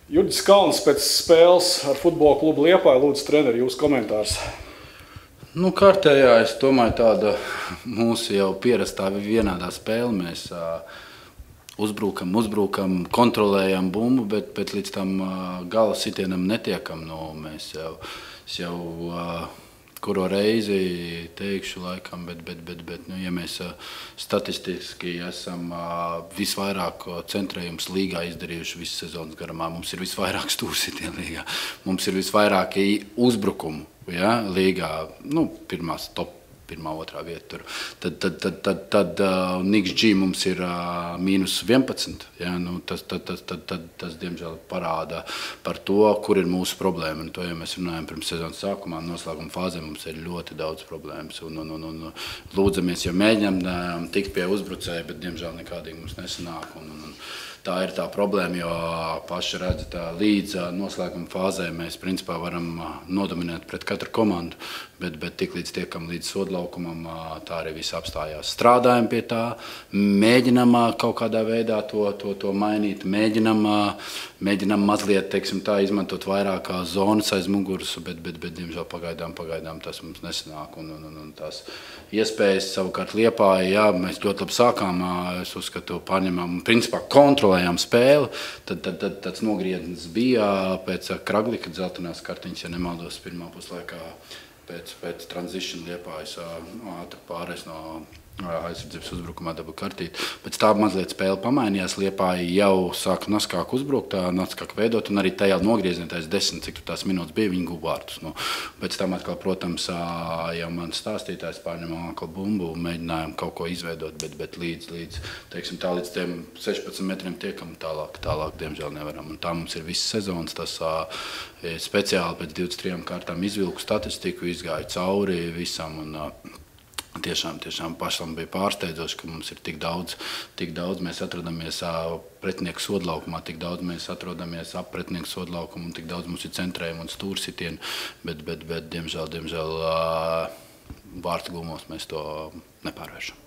Jurģis Kalns pēc spēles ar futbola klubu Liepāju, lūdzu, treneri, jūsu komentārs. Nu, kārtējā, es domāju, tāda mūsu jau pierastā vienādā spēle. Mēs uzbrukam, kontrolējam bumbu, bet līdz tam gala sitienam netiekam. Nu, mēs jau kuro reizi teikšu laikam, bet nu, ja mēs statistiski esam visvairāk centrējums līgā izdarījuši visu sezonas garumā, mums ir visvairāk stūrsitienu līgā, mums ir visvairāk uzbrukumu, ja, līgā, nu, pirmā, otrā vieta tur. Tad Niks G mums ir mīnus 11. Ja, nu, tas, diemžēl, parāda par to, kur ir mūsu problēma. Un to, ja mēs runājam pirms sezonas sākumā, noslēguma fāzē, mums ir ļoti daudz problēmas. Un lūdzamies, ja mēģinām tikt pie uzbrucēja, bet, diemžēl, nekādīgi mums nesanāk. Tā ir tā problēma, jo paši redzat, līdz noslēguma fāzē mēs principā varam nodominēt pret katru komandu, bet tik līdz tiekam līdz sodlaukumam, tā arī viss apstājās. Strādājam pie tā, mēģinām kaut kādā veidā to mainīt, mēģinām mazliet, teiksim tā, izmantot vairāk zonas aiz muguras, bet diemžēl pagaidām tas mums nesanāk. Un tās iespējas savukārt Liepāja, jā, mēs ļoti labi sākām, es uzskatu, pārņemām, principā kontrolējām spēli, tad tāds nogrieznis bija pēc Kraglika dzeltenās kartiņas, ja nemaldos, pirmā puslaikā pēc transition Liepājas ātri pārējais no aizsardzības uzbrukumā dabū kartīti. Pēc tā mazliet spēle pamainījās, Liepāja jau sāka naskāk uzbrukt, naskāk veidot, un arī tajā nogriezientais 10, cik tās minūtes bija, viņi guva vārtus. Nu, pēc tam atkal, protams, jau man stāstītājs pārņemam atkal bumbu, mēģinājām kaut ko izveidot, bet līdz teiksim tā, līdz tiem 16 metriem tiekam tālāk, diemžēl nevaram. Un tā mums ir viss sezonas, tas speciāli pēc 23 kārtām izvilku statistiku, izgāju cauri visam, un tiešām pašam bija pārsteidzoši, ka mums ir tik daudz mēs atrodamies pretinieku sodlaukumā, tik daudz mēs atrodamies ap pretinieku sodlaukumu, un tik daudz mums ir centrējumi un stūrsitieni, bet diemžēl vārtu gumos mēs to nepārvēršam.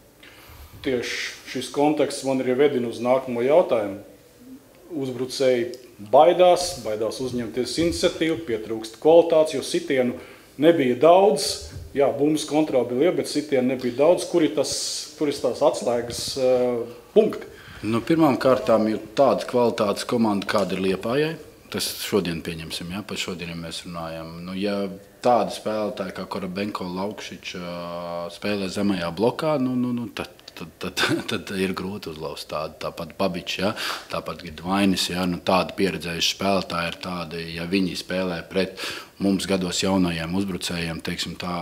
Tieši šis konteksts man ir vedina uz nākamo jautājumu. Uzbrucēji baidās uzņemties iniciatīvu, pietrūkst kvalitātes, jo sitienu nebija daudz. Jā, bumbas kontrole bija liela, bet sitienu nebija daudz. Kur ir tās atslēgas punkti? Nu, pirmām kārtām ir tāda kvalitātes komanda, kāda ir Liepājai. Tas šodien pieņemsim, ja, par šodien mēs runājam. Nu, ja tāda spēlētāja kā Korabenko, Laukšič spēlē zemajā blokā, tad ir grūti uzlauzt tādu. Tāpat Babičs, ja, tāpat Gidvainis, ja, nu, tādi pieredzējuši spēlētāji ir tādi, ja viņi spēlē pret mums gados jaunajiem uzbrucējiem, teiksim tā,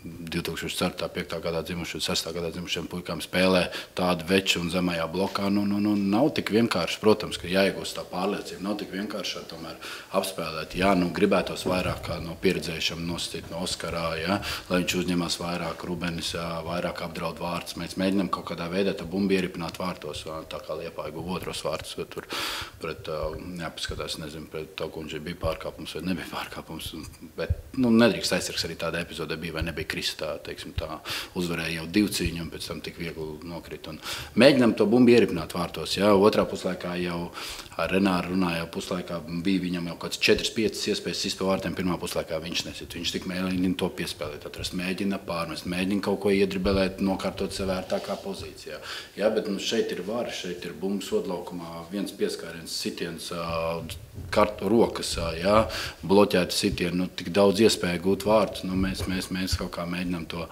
2004. 5. gadā dzimušiem, 6. gadā dzimušiem puikām spēlē tādu veču un zemajā blokā. Nu, nav tik vienkārši, protams, ka jāiegūst tā pārliecība. Nav tik vienkārši tomēr apspēlēt. Jā, nu, gribētos vairāk no pieredzējušiem nosacīt no Oskarā, ja, lai viņš uzņemās vairāk, Rubenis vairāk apdraud vārtus. Mēs mēģinām kaut kādā veidā tā bumbu ieripināt vārtos, tā kā Liepāja guva otros vārtus. Tur pret, jāpaskatās, nezinu, pret to, ka viņš bija pārkāpums vai nebija pārkāpums. Bet, nu, nedrīkst aizsargs arī tāda epizode bija vai nebija Kristā, teiksim tā, uzvarēja jau 2 cīņu un pēc tam tik viegli nokrit. Un mēģinām to bumbu ieripināt vārtos. Jā, otrā puslaikā jau ar Renāru runāja, puslaikā bija viņam jau kāds 4-5 iespējas sist pa vārtiem, pirmā puslaikā viņš nesit. Viņš tik mēģina to piespēlēt, atrast, mēģina pārmest, mēģina kaut ko iedribelēt, nokārtot sev vērtākā pozīcijā. Jā, bet nu, šeit ir vara, šeit ir bumbu sodlaukumā, viens pieskāriens, sitiens, rokas, jā, bloķēta sitienu, nu, tik daudz iespēju gūt vārtus, nu, mēs kaut kā mēģinām to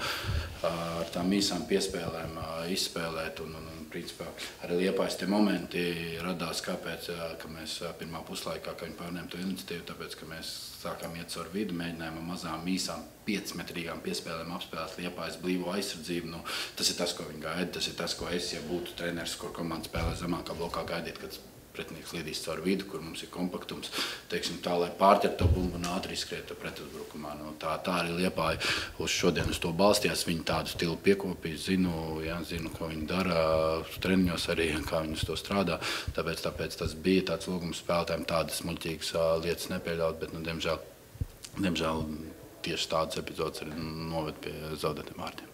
ar tām īsām piespēlēm izspēlēt, un principā arī Liepājas tie momenti radās, kāpēc, ka mēs pirmā puslaikā, ka viņi pārņēma to iniciatīvu, tāpēc, ka mēs sākām iet caur vidu, mēģinājām mazām īsām 5-metrīgām piespēlēm apspēlēt Liepājas blīvo aizsardzību. Nu, tas ir tas, ko viņi gaida, tas ir tas, ko es, ja būtu treneris, kur komanda spēlē zemākā blokā, gaidīt, kad pretinieks lidīs caur vidu, kur mums ir kompaktums, teiksim tā, lai pārķert to bumbu un ātri izskriet pretuzbrukumā. Nu, tā arī Liepāja uz šodien uz to balstījās, viņi tādu stilu piekopīja, zinu, ko viņi dara, treniņos arī, kā viņi uz to strādā, tāpēc tas bija tāds lūgums spēlētājiem tādas muļķīgas lietas nepieļaut, bet, nu, diemžēl tieši tādas epizodes arī noved pie zaudētiem vārtiem.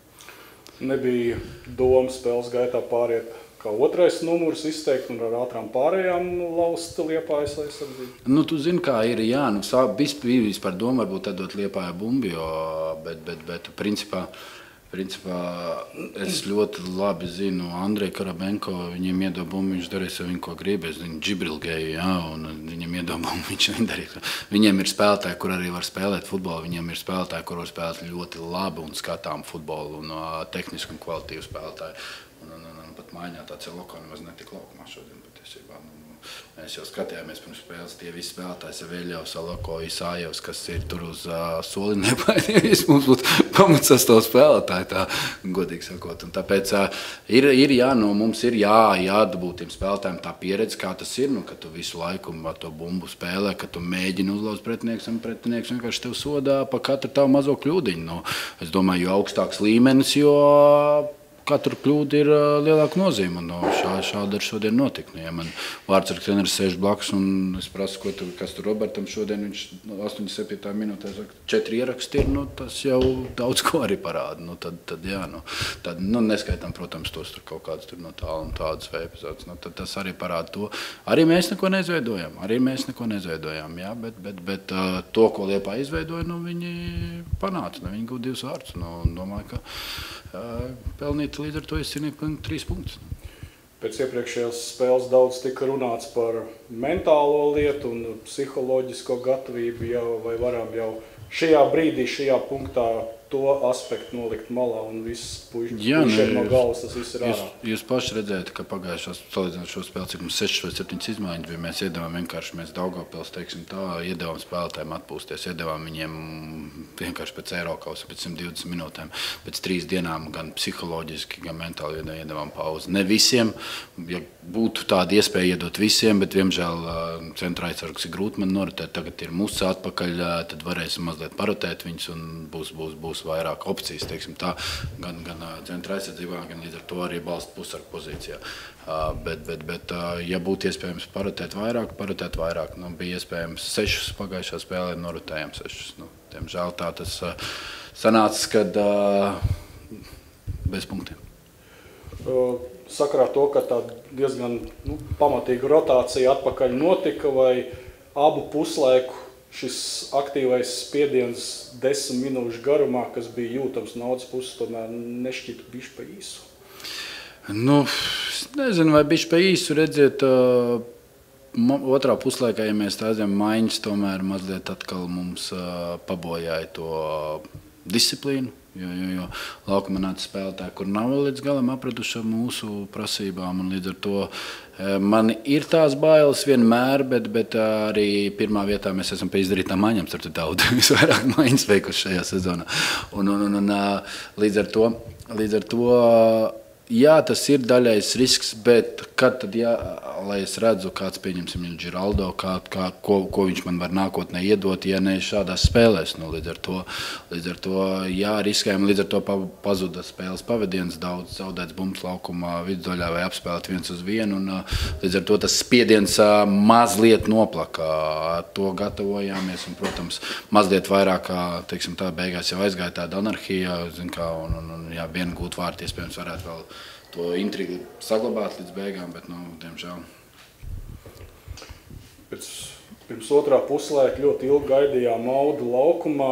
Nebija doma spēles gaitā pāriet kā otrais numurs izteikt un ar ātrām pārējām laust Liepājas aizsardzību? Nu, tu zini, kā ir, jā, nu, vispār doma varbūt atdot Liepāja bumbu, bet principā es ļoti labi zinu Andreju Karabenko, viņiem iedod bumbu, viņš darīs ar viņu, ko grib, es viņu džibrilgēju, jā, un viņam iedod bumbu, viņš nedarīja. Viņiem ir spēlētāji, kur arī var spēlēt futbolu, viņiem ir spēlētāji, kur var spēlēt ļoti labi un skatām futbolu un tehnisku un kvalitīvu spēlētāju. Un pat maiņā tāds Loko nemaz netika laukumā šodien patiesībā. Mēs jau skatījāmies pirms spēles, tie visi spēlētāji Seveļevs, Loko, Isājevs, kas ir tur uz soli nepainījies. Mums būtu pamatsastāv spēlētāji, tā godīgi sakot. Un tāpēc mums ir jādabūt tiem spēlētājiem tā pieredze, kā tas ir, nu, ka tu visu laiku ar to bumbu spēlē, ka tu mēģini uzlauzt pretinieks un pretinieks vienkārši tev sodā pa katru tavu mazo kļūdiņu. Nu, es domāju, jo augstāks līmenis, jo katru kļūdu ir lielāka nozīme. Šādi ar šodien notika. Ja man vārdsargs treneris sēž blakus un es prasu, kas tur Robertam šodien, viņš 87. minūtē saka, 4 ieraksti ir, nu, tas jau daudz ko arī parāda. Nu, tad neskaitām, protams, tos tur kaut kādas tur no tālu un tādas vai epizodes. Nu, tad tas arī parāda to. Arī mēs neko neizveidojām. Jā, bet to, ko Liepā izveidoja, nu, viņi panāca. Viņi gūda 2 vārdus. Nu, domāju, ka pelnīt līdz ar to izcīnīt 3 punktus. Pēc iepriekšējās spēles daudz tika runāts par mentālo lietu un psiholoģisko gatavību, vai varam jau šajā brīdī, šajā punktā to aspektu nolikt malā un viss puišiem no galvas, tas viss ir ārā. Jūs paši redzējāt, ka pagājušās salīdzinot šo spēli, cik mums 6 vai 7 izmaiņas bija, mēs iedevām vienkārši, mēs Daugavpils, teiksim tā, iedevām spēlētājiem atpūsties, iedevām viņiem vienkārši pēc Eirokausa, pēc 120 minūtēm, pēc 3 dienām gan psiholoģiski, gan mentāli iedevām pauzi. Ne visiem, ja būtu tāda iespēja iedot visiem, bet, diemžēl, centra aizsargs ir grūti man noritēt, tagad ir Musa atpakaļ, tad varēsim mazliet parotēt viņus un būs vairāk opcijas, teiksim tā, gan centra aizsardzībā, gan līdz ar to arī balsta pusargu pozīcijā. Bet ja būtu iespējams parotēt vairāk, nu, bija iespējams 6 pagājušā spēlē, norotējām 6. Nu, diemžēl tā tas sanāca, kad bez punktiem. Sakarā to, ka tā diezgan pamatīga rotācija atpakaļ notika, vai abu puslaiku šis aktīvais spiediens 10 minūšu garumā, kas bija jūtams no otras puses, tomēr nešķita bišķi pa īsu? Nu, nezinu, vai bišķi pa īsu, redziet, otrā puslaikā, ja mēs tādiem maiņas, tomēr mazliet atkal mums pabojāja to disciplīnu. Jo laukumā nāca spēlētāji, kur nav vēl līdz galam apraduši mūsu prasībām, un līdz ar to man ir tās bailes vienmēr, bet arī pirmā vietā mēs esam pie izdarītām maiņām, starp daudz visvairāk maiņas veikuši šajā sezonā. Un līdz ar to, jā, tas ir daļais risks, bet kad tad, lai es redzu, kāds, pieņemsim, Giraldo, ko viņš man var nākotnē iedot, ja ne šādās spēlēs, nu, līdz ar to, jā, riskējam, līdz ar to pazuda spēles pavadiens, daudz zaudēts bumbas laukumā vidusdaļā vai apspēlēt 1-1, un līdz ar to tas spiediens mazliet noplaka. To gatavojāmies, un, protams, mazliet vairāk, teiksim tā, beigās jau aizgāja tāda anarhija, un jā, vienu gūt vārtu, iespējams, varētu vēl to intrigu saglabāt līdz beigām, bet, nu, diemžēl. Pirms otrā puslaika ļoti ilgi gaidījām Audu laukumā.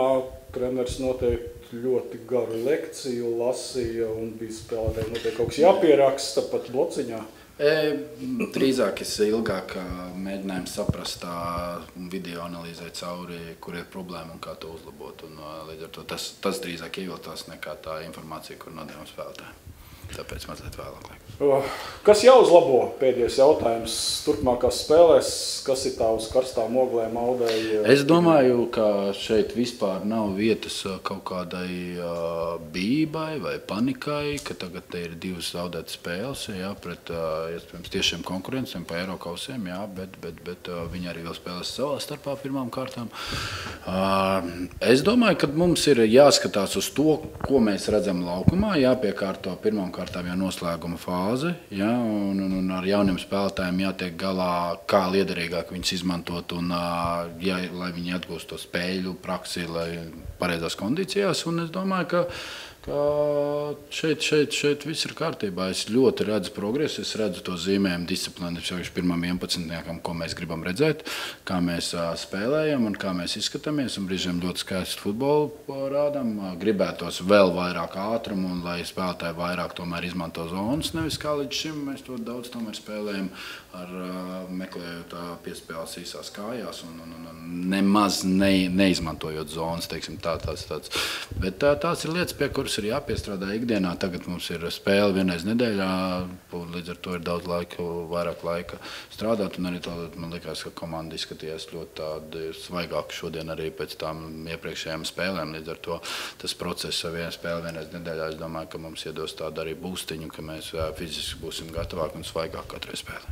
Treneris noteikti ļoti garu lekciju lasīja un bija spēlētāji noteikti kaut kas jāpieraksta pat blociņā. Drīzāk es ilgāk mēģinājumu saprast video analīzēt cauri, kur ir problēma un kā to uzlabot. Un, līdz ar to tas drīzāk ieviltās nekā tā informācija, kur nodēvam spēlētāji. Tāpēc mazliet vēlāk. Kas jāuzlabo? Pēdējais jautājums turpmākās spēlēs. Kas ir tā uz karstām oglēm Audai? Es domāju, ka šeit vispār nav vietas kaut kādai bībai vai panikai, ka tagad ir 2 zaudētas spēles, jā, pret iespējams tiešiem konkurenciem pa Eirokausiem, jā, bet viņi arī vēl spēlēs savā starpā pirmām kārtām. Es domāju, ka mums ir jāskatās uz to, ko mēs redzam laukumā, jāpiekārto pirmām kārtām jau noslēguma fāze, ja, un ar jauniem spēlētājiem jātiek galā, kā liederīgāk viņus izmantot, un lai viņi atgūst to spēļu praksi, lai pareizās kondīcijās. Un es domāju, ka Šeit viss ir kārtībā. Es ļoti redzu progresu, es redzu to zīmējumu disciplīnu, sevišķi pirmam 11, ko mēs gribam redzēt, kā mēs spēlējam un kā mēs izskatāmies. Un brīžiem ļoti skaistu futbolu rādām. Gribētos vēl vairāk ātrumu un lai spēlētāji vairāk tomēr izmanto zonas, nevis kā līdz šim. Mēs to daudz tomēr spēlējam, meklējot piespēles īsās kājās un nemaz neizmantojot zonas, teiksim, tāds. Bet tās ir lietas, pie kuras ir jāpiestrādā ikdienā. Tagad mums ir spēle vienreiz nedēļā, līdz ar to ir daudz vairāk laika strādāt. Un arī man liekas, ka komanda izskatījās ļoti tāda svaigāka šodien arī pēc tām iepriekšējām spēlēm. Līdz ar to tas process ar vienu spēli vienreiz nedēļā, es domāju, ka mums iedos tādu arī būstiņu, ka mēs fiziski būsim gatavāki un svaigāki katrai spēlē.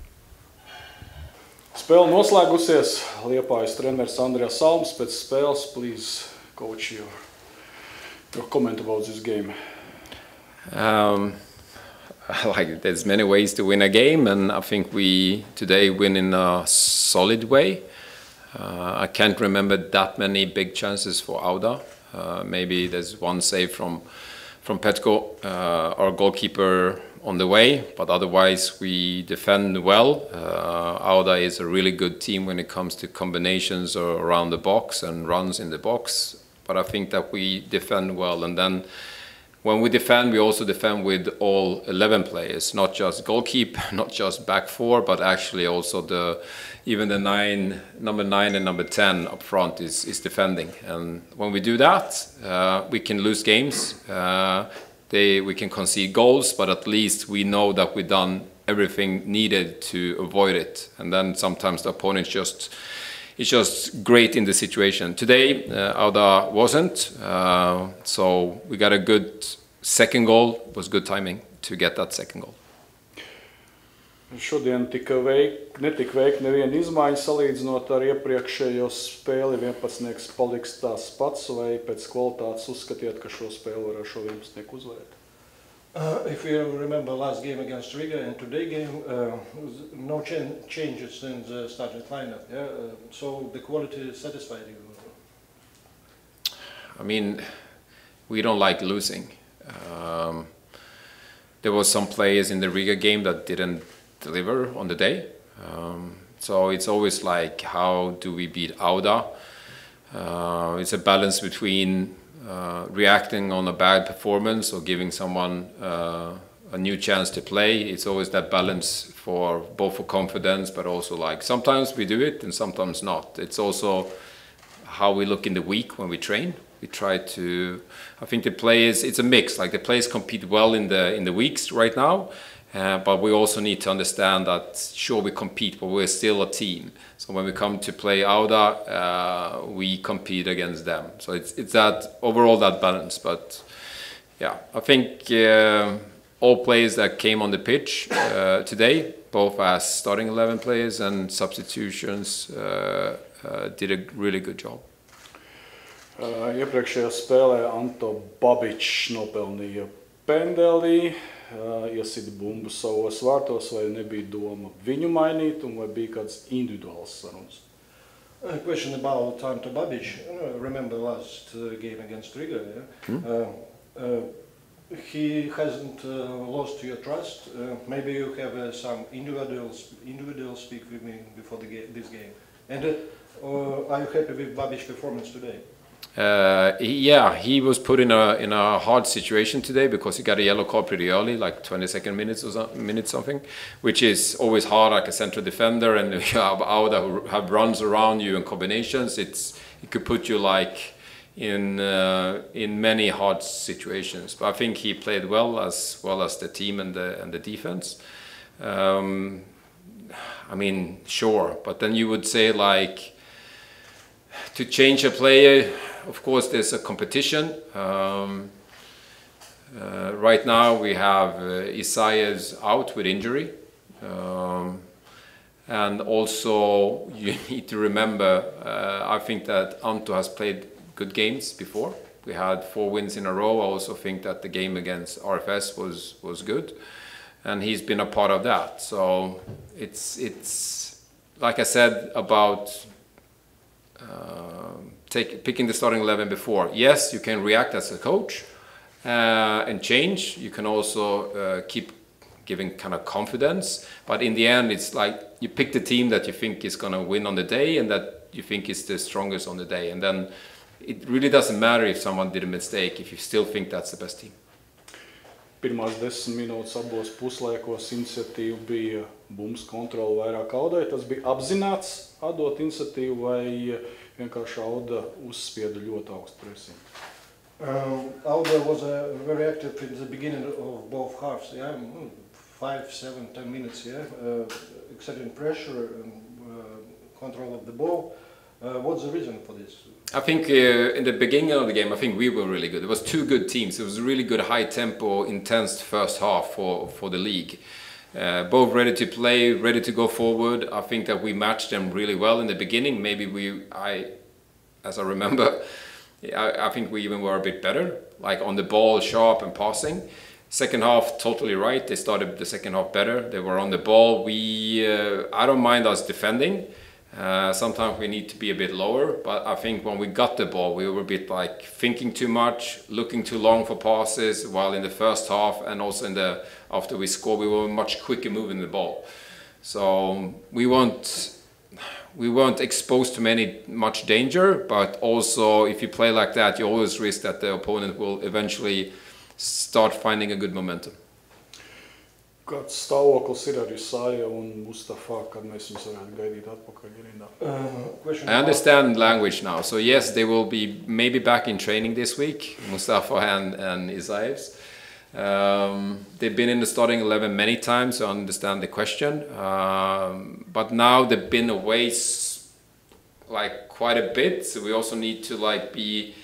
Spēle noslēgusies. Liepājas treneris Andrijas Salms pēc spēles. Please, coach, your comment about this game. Like there's many ways to win a game, and I think we today win in a solid way. I can't remember that many big chances for Auda. Maybe there's one save from Petko, our goalkeeper, on the way, but otherwise we defend well. Auda is a really good team when it comes to combinations or around the box and runs in the box. But I think that we defend well, and then when we defend, we also defend with all 11 players, not just goalkeeper, not just back four, but actually also even the number 9 and number 10 up front is defending. And when we do that, we can lose games. We can concede goals, but at least we know that we've done everything needed to avoid it. And then sometimes the opponent it's just great in the situation. Today, Auda wasn't, so we got a good second goal. It was good timing to get that second goal. Šodien netika veikt neviena izmaiņa salīdzinot ar iepriekšējo spēli. 11 paliks tās pats, vai pēc kvalitātes uzskatiet, ka šo spēli var ar šo 11 uzvarēt? If you remember last game against Riga and today game, no changes in the starting lineup. Yeah? So the quality satisfied you? I mean, we don't like losing. There was some players in the Riga game that didn't deliver on the day. So it's always like, how do we beat Auda? It's a balance between reacting on a bad performance or giving someone a new chance to play. It's always that balance for both for confidence, but also like sometimes we do it and sometimes not. It's also how we look in the week when we train. We try to, I think the players, it's a mix, like the players compete well in the weeks right now, but we also need to understand that sure we compete, but we're still a team. So when we come to play Auda, we compete against them. So it's that overall that balance. But yeah, I think all players that came on the pitch today, both as starting 11 players and substitutions, did a really good job. Iepriekšējā spēlē Anto Babičs nopelnīja pendeli, iesita bumbu savos vārtos, vai nebija doma viņu mainīt, un vai bija kāds individuāls sarunas? A question about Anto Babič. Remember last game against Riga? Yeah? He hasn't lost your trust. Maybe you have some individual speak with me before this game. And are you happy with Babič's performance today? Yeah, he was put in a hard situation today because he got a yellow card pretty early, like 22nd minutes or something, which is always hard, like a central defender, and you have Auda who have runs around you and combinations. It could put you like in many hard situations. But I think he played well as the team and the defense. I mean, sure, but then you would say like to change a player. Of course, there's a competition. Right now, we have Isaias out with injury. And also, you need to remember, I think that Anto has played good games before. We had 4 wins in a row. I also think that the game against RFS was good. And he's been a part of that. So it's like I said about picking the starting 11 before. Yes, you can react as a coach, and change. You can also keep giving kind of confidence, but in the end it's like you pick the team that you think is going to win on the day and that you think is the strongest on the day, and then it really doesn't matter if someone did a mistake if you still think that's the best team. Pirmās 10 minūtes abos puslaikos iniciatīva bija Bumbas kontrole vairāk Audai. Tas bija apzināts atdot iniciatīvu vai vienkārši Auda uzspieda ļoti augstu presiņu? Auda was very active in the beginning of both halves. Yeah, 5, 7, 10 minutes. Yeah, exerting pressure and control of the ball. What's the reason for this? I think in the beginning of the game, I think we were really good. It was two good teams. It was a really good, high tempo, intense first half for the league. Both ready to play, ready to go forward. I think that we matched them really well in the beginning. Maybe as I remember, I think we even were a bit better, like on the ball, sharp and passing. Second half, totally right. They started the second half better. They were on the ball. I don't mind us defending. Sometimes we need to be a bit lower, but I think when we got the ball, we were a bit like thinking too much, looking too long for passes, while in the first half and also after we scored, we were much quicker moving the ball. So we weren't exposed to much danger, but also if you play like that, you always risk that the opponent will eventually start finding a good momentum. Kāds stāvoklis ir ar Isaiah un Mustafa, kad mēs viņus varētu gaidīt atpakaļ rindā? I understand language now, so yes, they will be maybe back in training this week, Mustafa and Isaiah. They've been in the starting 11 many times, so I understand the question. But now they've been away like quite a bit, so we also need to like be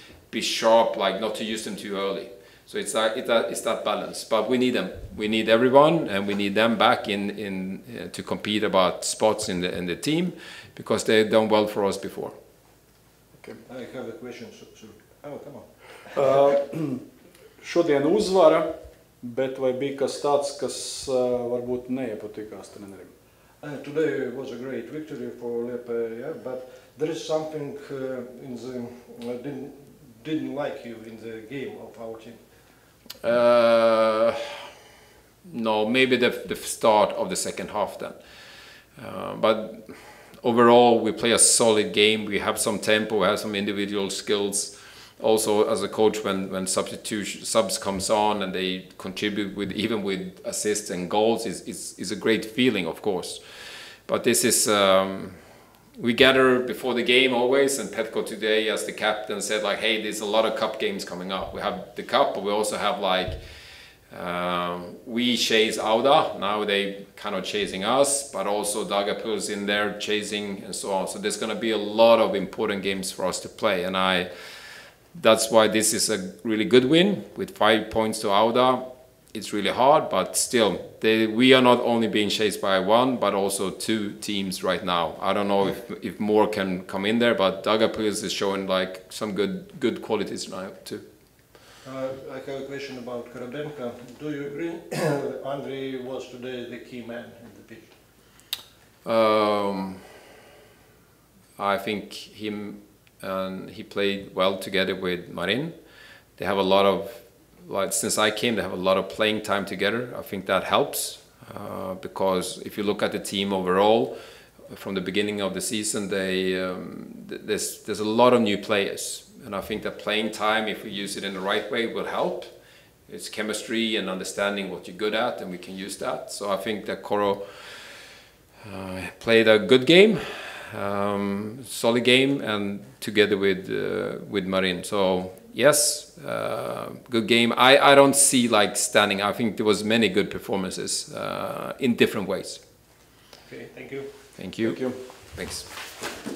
sharp, like not to use them too early. So it's that balance, but we need them. We need everyone, and we need them back to compete about spots in the team, because they've done well for us before. Okay. I have a question. Oh, come on. Šodien uzvara, bet vai bija kas tāds, kas varbūt neiepatikās trenerim? Today was a great victory for Liepaja, yeah, but there is something didn't like you in the game of our team. No, maybe the start of the second half then. But overall, we play a solid game. We have some tempo, we have some individual skills. Also, as a coach, when subs comes on and they contribute even with assists and goals, is a great feeling, of course. But this is. We gather before the game always, and Petko today as the captain said like, hey, there's a lot of cup games coming up. We have the cup, but we also have like, we chase Auda, now they kind of chasing us, but also Dagapil's in there chasing and so on. So there's going to be a lot of important games for us to play, and that's why this is a really good win with 5 points to Auda. It's really hard, but still, we are not only being chased by one, but also two teams right now. I don't know if more can come in there, but Dagapils is showing like some good qualities now too. I have a question about Karabenko. Do you agree Andrei was today the key man in the pitch? I think him and he played well together with Marin. They have a lot of, since I came, they have a lot of playing time together. I think that helps because if you look at the team overall, from the beginning of the season, there's a lot of new players, and I think that playing time, if we use it in the right way, will help. It's chemistry and understanding what you're good at, and we can use that. So I think that Koro played a good game, solid game, and together with Marin. So yes, good game. I don't see like standing. I think there was many good performances in different ways. Okay, thank you. Thank you. Thank you. Thanks.